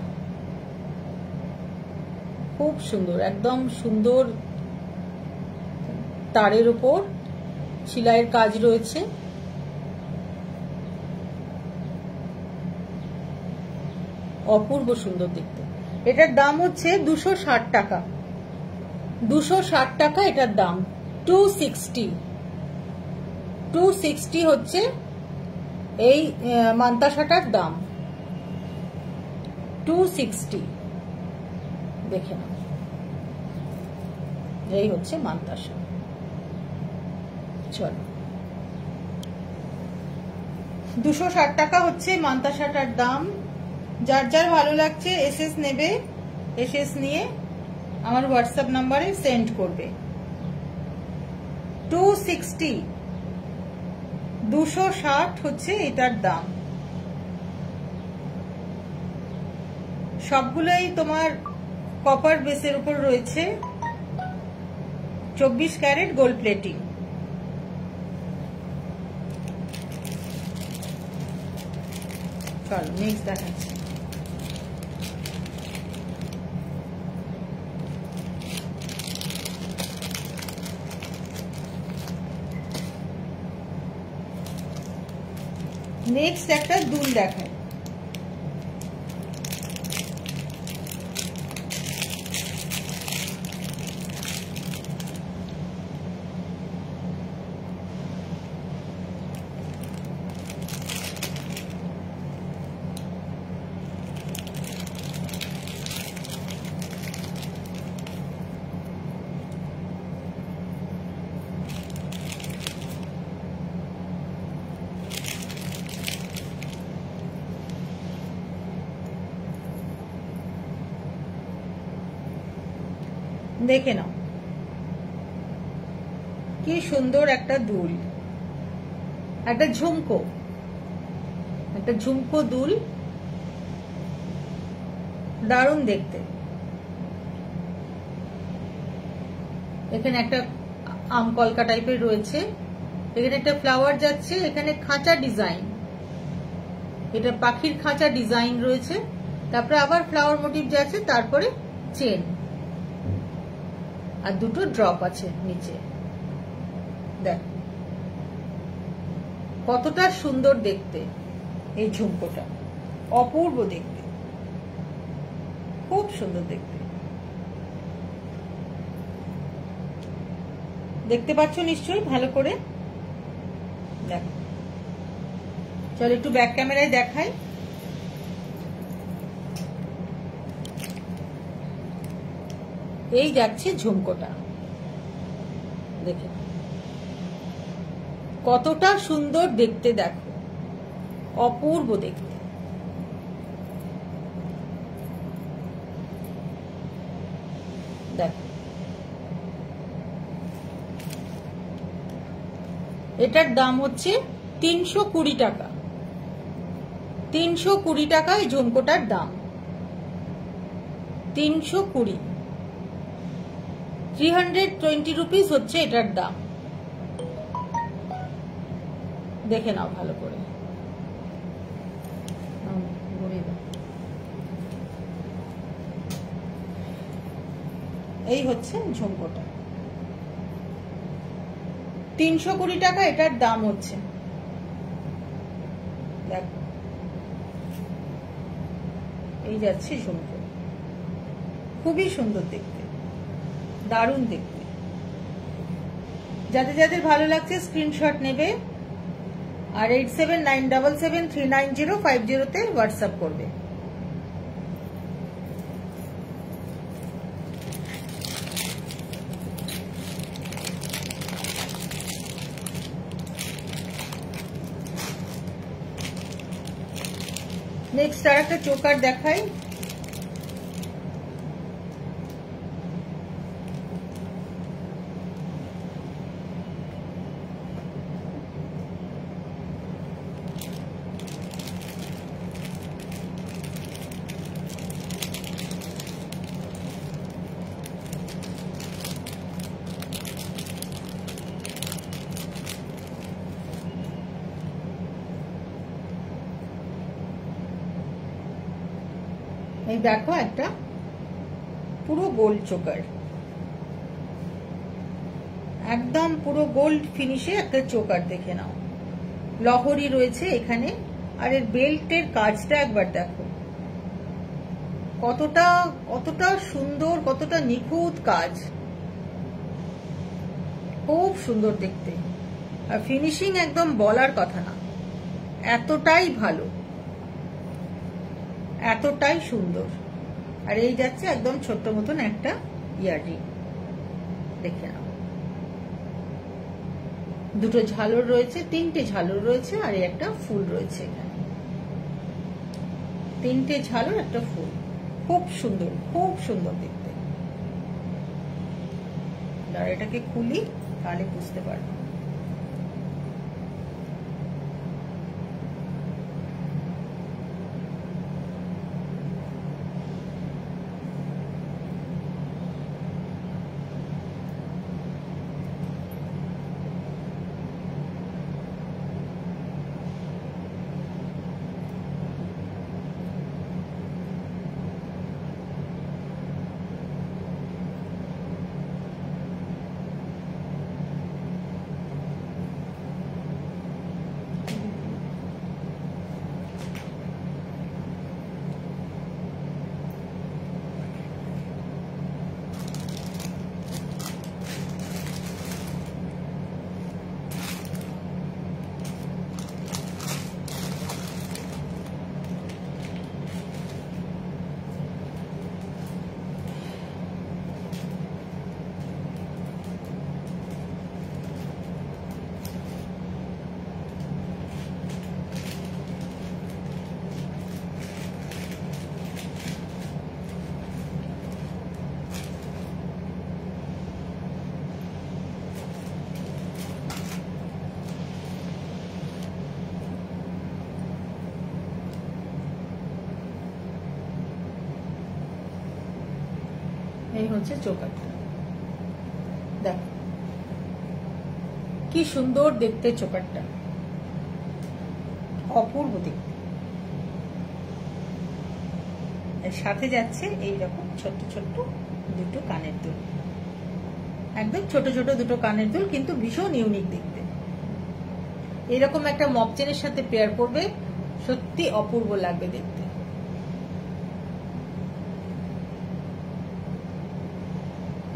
খুব সুন্দর, একদম সুন্দর তারের উপর সেলাইয়ের কাজ রয়েছে। অপূর্ব সুন্দর দেখতে। এটার দাম হচ্ছে 260 টাকা। 260 টাকা এটার দাম। 260 হচ্ছে এই মান্তাসাটার দাম। 260 দেখে নাও, এই হচ্ছে মান্তাসা। চলো, 260 টাকা হচ্ছে মান্তাসাটার দাম। যার যার ভালো লাগছে এসএস নেবে, এসএস নিয়ে আমার হোয়াটসঅ্যাপ নাম্বারে সেন্ড করবে। 260 হচ্ছে এটার দাম। সবগুলোই তোমার কপার বেসের উপর রয়েছে, 24 ক্যারেট গোল্ড প্লেটিং। চলো নেক্সট দেখাচ্ছি। নেক্সট একটা দুল দেখায়। দেখে নাও কি সুন্দর একটা দুল, একটা ঝুমকো, একটা ঝুমকো দুল, দারুণ দেখতে। এখানে একটা আম কলকা টাইপের রয়েছে, এখানে একটা ফ্লাওয়ার যাচ্ছে, এখানে খাঁচা ডিজাইন, এটা পাখির খাঁচা ডিজাইন রয়েছে, তারপরে আবার ফ্লাওয়ার মোটিভ যাচ্ছে, তারপরে চেন আর দুটো ড্রপ আছে নিচে। দেখ কতটা সুন্দর দেখতে এই ঝুমকোটা, অপূর্ব দেখতে, খুব সুন্দর দেখতে। দেখতে পাচ্ছ নিশ্চয়ই ভালো করে? দেখো, চলো একটু ব্যাক ক্যামেরায় দেখাই। এই যাচ্ছে ঝুমকোটা, দেখে কতটা সুন্দর দেখতে, দেখো অপূর্ব দেখতে। দেখো এটার দাম হচ্ছে 320 টাকা। 320 টাকা এই ঝুমকোটার দাম। 320, 320 রুপিস হচ্ছে এটার দাম। দেখে নাও ভালো করে। এই হচ্ছে ঝুমকোটা, 320 টাকা এটার দাম হচ্ছে। দেখো এই যাচ্ছে ঝুমকো, খুবই সুন্দর দেখতে, দারুণ দেখতে। যাদের যাদের ভালো লাগছে স্ক্রিনশট নেবে আর 8797739050 তে হোয়াটসঅ্যাপ করবে। নেক্সট আর একটা চোকার দেখাই। এই দেখো একটা পুরো গোল্ড চোকার, একদম পুরো গোল্ড ফিনিশে একটা চোকার, দেখে নাও। লহরি রয়েছে এখানে, আর এর বেল্টের কাজটা একবার দেখো, কতটা কতটা সুন্দর, কতটা নিখুঁত কাজ, খুব সুন্দর দেখতে। আর ফিনিশিং একদম বলার কথা না, এতটাই ভালো, এতটাই সুন্দর। আর এই যাচ্ছে একদম ছোট্ট মতন একটা ইয়াররিং, দেখে নাও। দুটো ঝালর রয়েছে, তিনটে ঝালর রয়েছে, আর একটা ফুল রয়েছে এখানে, তিনটে ঝালর একটা ফুল, খুব সুন্দর, খুব সুন্দর দেখতে। আর এটাকে খুলি তাহলে বুঝতে পারবো। এই হচ্ছে চোকারটা, দেখো কি সুন্দর দেখতে চোকারটা, অপূর্ব দেখতে। এর সাথে যাচ্ছে এইরকম ছোট্ট ছোট্ট দুটো কানের দুল, একদম ছোট ছোট দুটো কানের দুল, কিন্তু ভীষণ ইউনিক দেখতে। এরকম একটা মপ চেনের সাথে পেয়ার করবে, সত্যি অপূর্ব লাগবে দেখতে।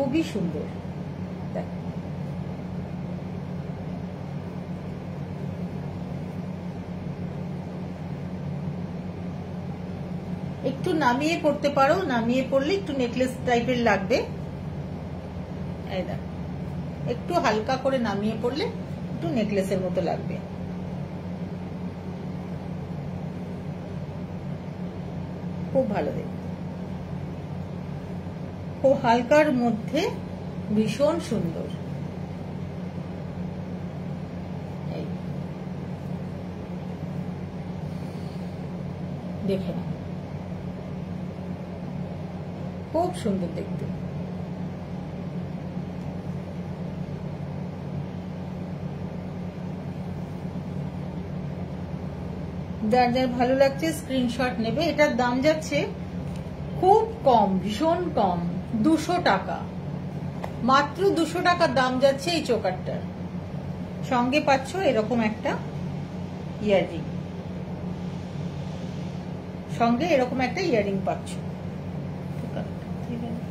খুবই সুন্দর, দেখো। একটু নামিয়ে পড়তে পারো, নামিয়ে পড়লে একটু নেকলেস টাইপের লাগবে। এই দেখো, একটু হালকা করে নামিয়ে পড়লে একটু নেকলেসের মতো লাগবে। খুব ভালো দেখতে, খুব হালকার মধ্যে ভীষণ সুন্দর। দেখে না, খুব সুন্দর দেখতে। যার যার ভালো লাগছে স্ক্রিনশট নেবে। এটার দাম যাচ্ছে খুব কম, ভীষণ কম, 200 টাকা, মাত্র 200 টাকার দাম যাচ্ছে এই চোকারটার। সঙ্গে পাচ্ছ এরকম একটা ইয়াররিং, সঙ্গে এরকম একটা ইয়াররিং পাচ্ছ। ঠিক আছে,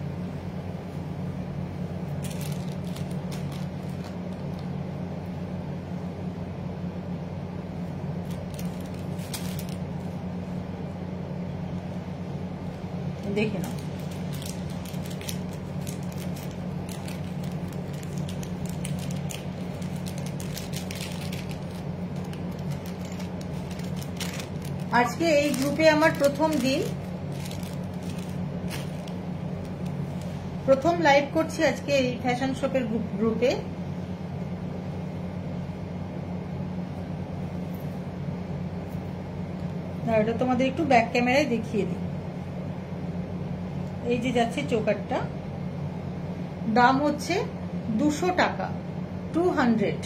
দেখে নাও। আজকে এই গ্রুপে আমার প্রথম দিন, প্রথম লাইভ করছি আজকে এই ফ্যাশন শপের গ্রুপে। এটা তোমাদের একটু ব্যাক ক্যামেরায় দেখিয়ে দিই। এই যে যাচ্ছে চোকারটা, দাম হচ্ছে 200 টাকা, 200।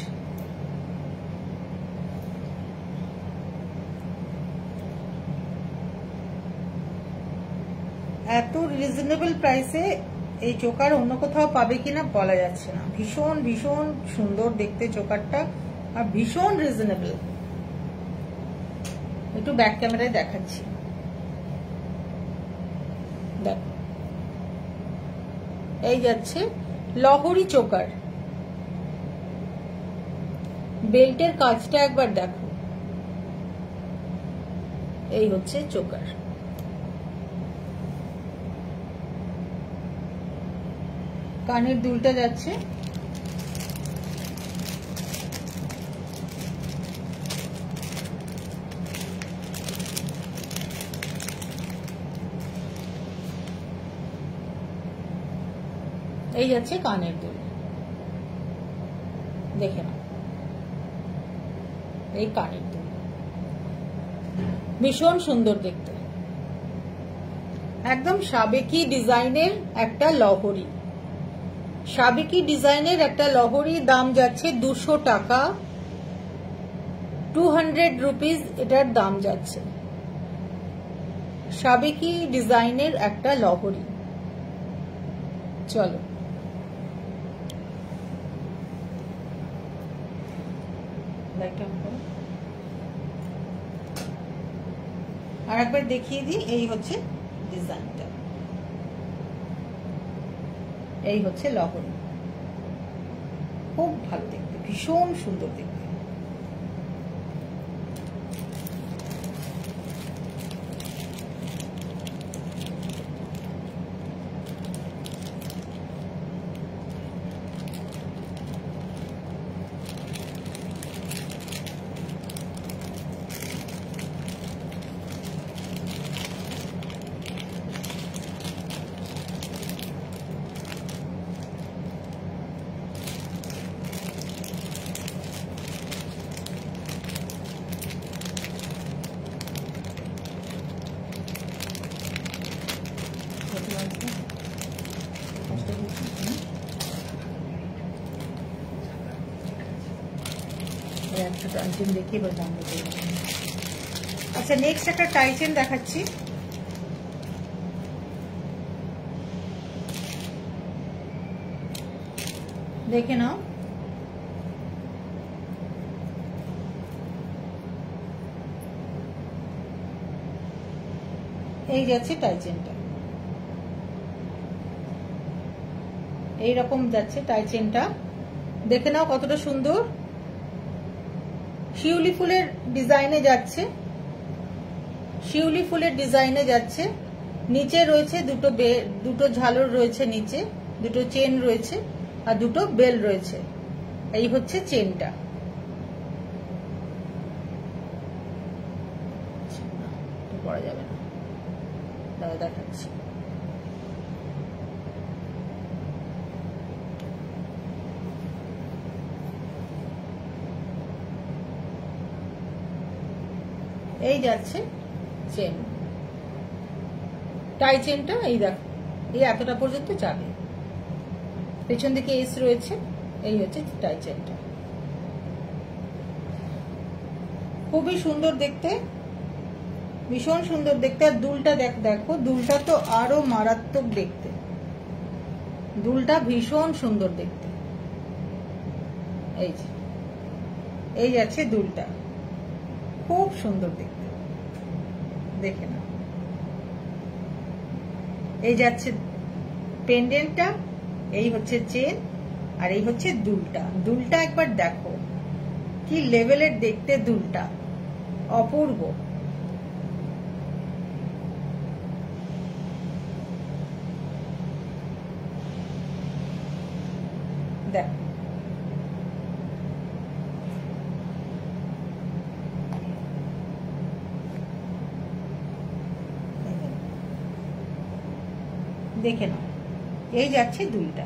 এত রিজনেবল প্রাইসে এই চোকার অন্য কোথাও পাবে কিনা বলা যাচ্ছে না। ভীষণ ভীষণ সুন্দর দেখতে চোকারটা, আর ভীষণ রিজনেবল। একটু ব্যাক ক্যামেরায় দেখাচ্ছি, দেখো এই যাচ্ছে লহরি চোকার। বেল্টের কাজটা একবার দেখো, এই হচ্ছে চোকার। কানের দুলটা যাচ্ছে, এই যাচ্ছে কানের দুল, দেখে না এই কানের দুল, ভীষণ সুন্দর দেখতে, একদম সাবেকি ডিজাইনের একটা লহরি। সাবেকি ডিজাইনের একটা লহরি, দাম যাচ্ছে 200 টাকা, 200 রুপিস এটার দাম যাচ্ছে। সাবেকি ডিজাইনের একটা লহরি। চলো আর একবার দেখিয়ে দিই, এই হচ্ছে ডিজাইনটা, এই হচ্ছে লহরি। খুব ভালো দেখতে, ভীষণ সুন্দর দেখতে। দেখি এবার দাম বলতে। আচ্ছা, নেক্সট একটা টাই চেন দেখাচ্ছি। দেখে নাও, এই যাচ্ছে টাই চেনটা, এইরকম যাচ্ছে টাই চেনটা। দেখে নাও কতটা সুন্দর, শিউলি ফুলের ডিজাইনে যাচ্ছে, শিউলি ফুলের ডিজাইনে যাচ্ছে। নিচে রয়েছে দুটো ঝালর রয়েছে, নিচে দুটো চেন রয়েছে আর দুটো বেল রয়েছে। এই হচ্ছে চেনটা। পড়া যাবে না, দাদা দেখাচ্ছি। এই যাচ্ছে চেন, টাই চেনটা এই দেখো, এই এতটা পর্যন্ত যাবে। পেছন দিকে এস রয়েছে, এই হচ্ছে টাই চেনটা। খুবই সুন্দর দেখতে, ভীষণ সুন্দর দেখতে। আর দুলটা দেখো, দুলটা তো আরো মারাত্মক দেখতে, দুলটা ভীষণ সুন্দর দেখতে। এই যে এই যাচ্ছে দুলটা, খুব সুন্দর দেখতে, দেখে না। এই যাচ্ছে পেন্ডেন্টটা, এই হচ্ছে চেন, আর এই হচ্ছে দুলটা। দুলটা একবার দেখো কি লেভেলের দেখতে, দুলটা অপূর্ব। দেখো দেখে নাও, এই যাচ্ছে দুলটা,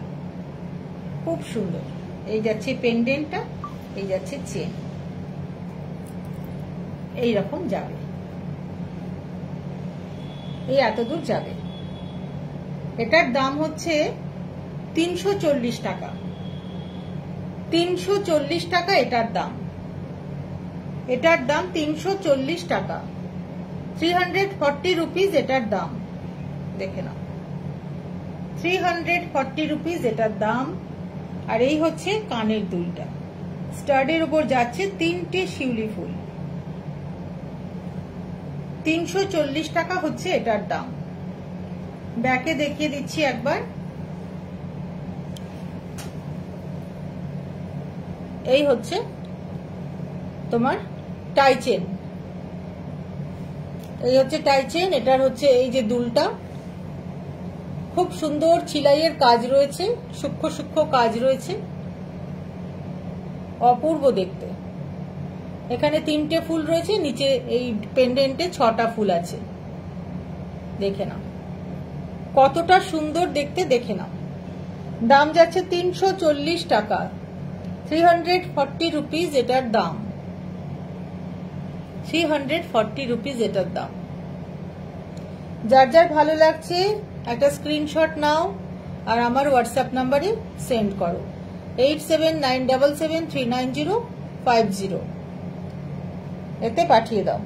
খুব সুন্দর। এই যাচ্ছে পেন্ডেন্টটা, এই যাচ্ছে চেন, এই রকম যাবে, এই এতদূর যাবে। এটার দাম হচ্ছে 340 টাকা, 340 টাকা এটার দাম। এটার দাম 340 টাকা, 340 রুপিস এটার দাম। দেখে নাও। 340 রুপিস এটার দাম। আর এই হচ্ছে কানের দুলটা, স্টাডের উপর যাচ্ছে 3টে শিউলি ফুল। 340 টাকা হচ্ছে এটার দাম। ব্যাকে দেখিয়ে দিচ্ছি একবার। এই হচ্ছে তোমার টাই চেন, এই হচ্ছে টাই চেন। এটার হচ্ছে এই যে দুলটা, খুব সুন্দর ছিলাইয়ের কাজ রয়েছে, সূক্ষ্ম সূক্ষ্ম কাজ রয়েছে, অপূর্ব দেখতে। এখানে 3টে ফুল রয়েছে, নিচে এই পেন্ডেন্টে 6টা ফুল আছে। দেখে নাও কতটা সুন্দর দেখতে, দেখে নাও। দাম যাচ্ছে 340 টাকা, 340 রুপিস এটার দাম। 340 রুপিস এটার দাম। যার যার ভালো লাগছে একটা স্ক্রিনশট নাও আর আমার হোয়াটসঅ্যাপ নাম্বারে সেন্ড করো 8797739050, এতে পাঠিয়ে দাও।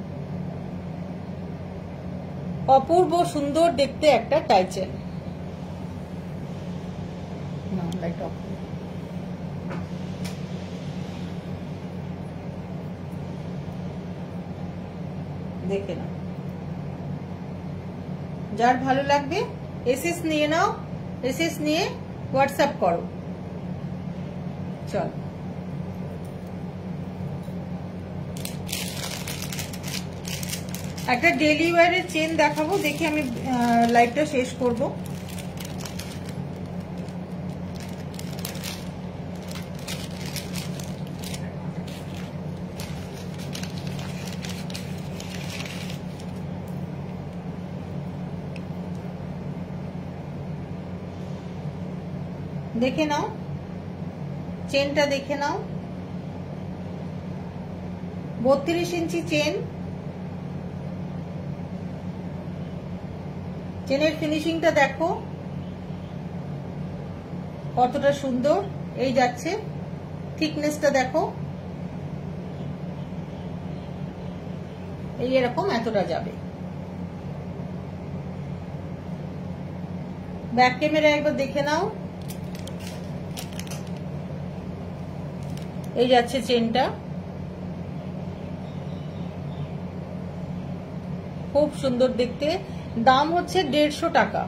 অপূর্ব সুন্দর দেখতে একটা টাই চেন। দেখে নাও, যার ভালো লাগবে এসএস নিয়ে নাও, এসএস নিয়ে হোয়াটসঅ্যাপ করো। চল একটা ডেলি ওয়্যারের চেন দেখাবো, দেখি আমি লাইভটা শেষ করব। দেখে নাও চেনটা, দেখে নাও 32 ইঞ্চি চেন। চেনের ফিনিশিংটা দেখো কতটা সুন্দর। এই যাচ্ছে, থিকনেসটা দেখো, এই এরকম এতটা যাবে। ব্যাক ক্যামেরা একবার দেখে নাও। এই যাচ্ছে চেনটা, খুব সুন্দর দেখতে। দাম হচ্ছে 150 টাকা,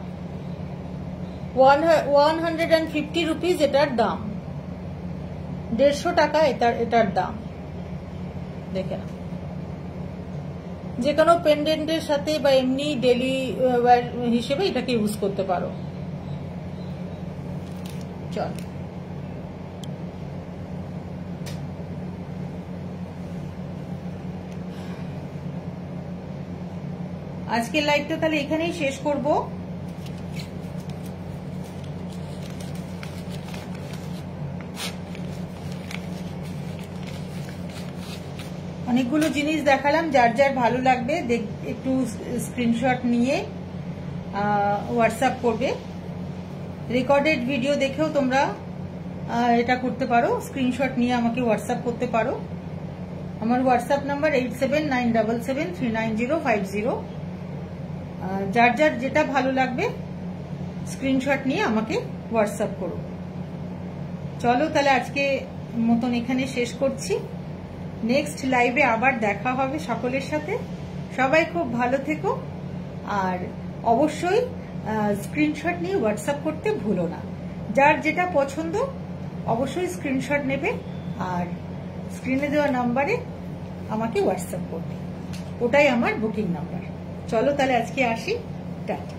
150 রুপিস এটার দাম। 150 টাকা এটার দাম। দেখে না, যে কোনো পেন্ডেন্টের সাথে বা এমনি ডেলি ওয়্যার হিসেবে এটাকে ইউজ করতে পারো। চল আজকের লাইভটা তাহলে এখানেই শেষ করব। অনেকগুলো জিনিস দেখালাম, যার যার ভালো লাগবে একটু স্ক্রিনশট নিয়ে হোয়াটসঅ্যাপ করবে। রেকর্ডেড ভিডিও দেখেও তোমরা এটা করতে পারো, স্ক্রিনশট নিয়ে আমাকে হোয়াটসঅ্যাপ করতে পারো। আমার হোয়াটসঅ্যাপ নাম্বার 8797739050। যার যার যেটা ভালো লাগবে স্ক্রিনশট নিয়ে আমাকে হোয়াটসঅ্যাপ করো। চলো তাহলে আজকে মতন এখানে শেষ করছি। নেক্সট লাইভে আবার দেখা হবে সকলের সাথে। সবাই খুব ভালো থেকো, আর অবশ্যই স্ক্রিনশট নিয়ে হোয়াটসঅ্যাপ করতে ভুলো না। যার যেটা পছন্দ অবশ্যই স্ক্রিনশট নেবে আর স্ক্রিনে দেওয়া নাম্বারে আমাকে হোয়াটসঅ্যাপ করবে, ওটাই আমার বুকিং নাম্বার। চলো তাহলে আজকে আসি, টাটা।